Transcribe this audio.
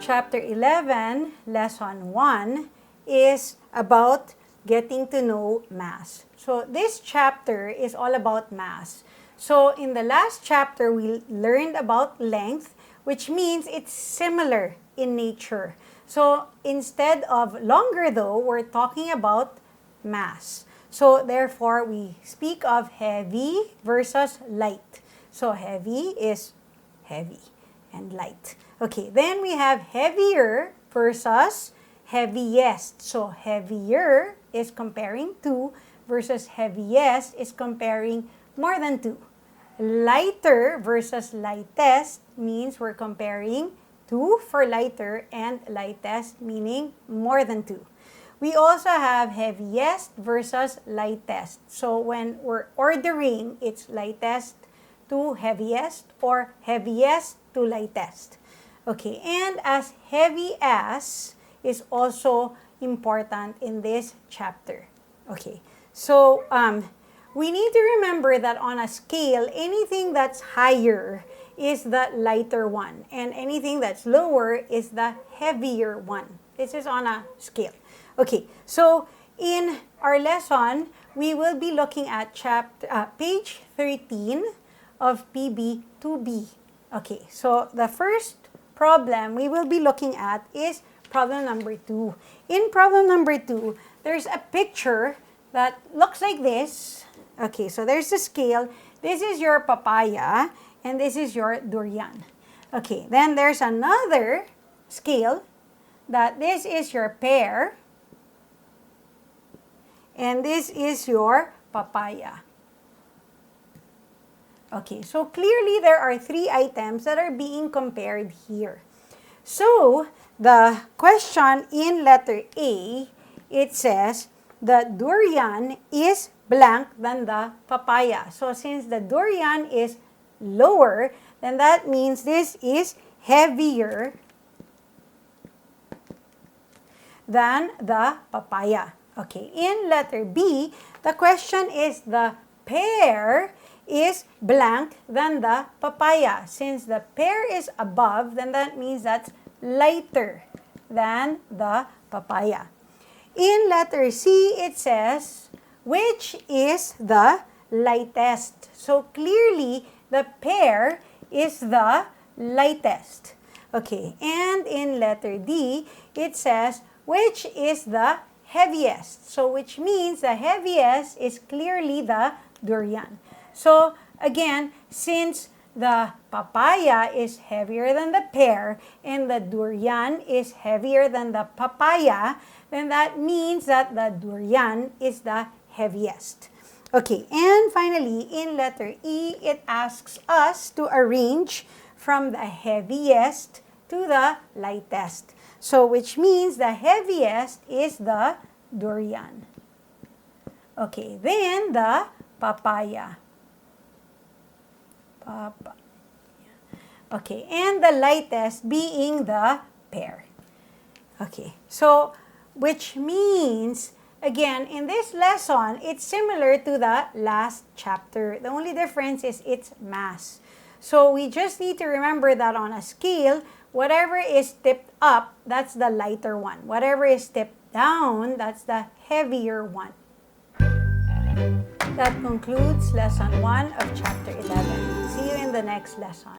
Chapter 11, Lesson 1 is about getting to know mass. So this chapter is all about mass. So in the last chapter, we learned about length, which means it's similar in nature. So instead of longer though, we're talking about mass. So therefore, we speak of heavy versus light. So heavy is heavy and light. Okay, then we have heavier versus heaviest. So heavier is comparing 2 versus heaviest is comparing more than 2. Lighter versus lightest means we're comparing 2 for lighter and lightest meaning more than 2. We also have heaviest versus lightest. So when we're ordering, it's lightest to heaviest or heaviest to lightest. Okay, and as heavy as is also important in this chapter. Okay, so we need to remember that on a scale, anything that's higher is the lighter one, and anything that's lower is the heavier one. This is on a scale. Okay, so in our lesson, we will be looking at page 13 of PB2B. Okay, so the first problem we will be looking at is problem number 2. In problem number 2, there's a picture that looks like this. Okay, so there's a scale. This is your papaya, and this is your durian. Okay, then there's another scale that this is your pear, and this is your papaya. Okay, so clearly there are 3 items that are being compared here. So, the question in letter A, it says, the durian is blank than the papaya. So, since the durian is lower, then that means this is heavier than the papaya. Okay, in letter B, the question is the pear is blank than the papaya. Since the pear is above, then that means that's lighter than the papaya. In letter C, it says, which is the lightest? So clearly, the pear is the lightest. Okay, and in letter D, it says, which is the heaviest? So which means the heaviest is clearly the durian. So again, since the papaya is heavier than the pear and the durian is heavier than the papaya, then that means that the durian is the heaviest. Okay, and finally, in letter E, it asks us to arrange from the heaviest to the lightest. So which means the heaviest is the durian. Okay, then the papaya. Okay, and the lightest being the pear. Okay, so which means, again, in this lesson, it's similar to the last chapter. The only difference is its mass. So we just need to remember that on a scale, whatever is tipped up, that's the lighter one. Whatever is tipped down, that's the heavier one. That concludes lesson 1 of chapter 11. See you in the next lesson.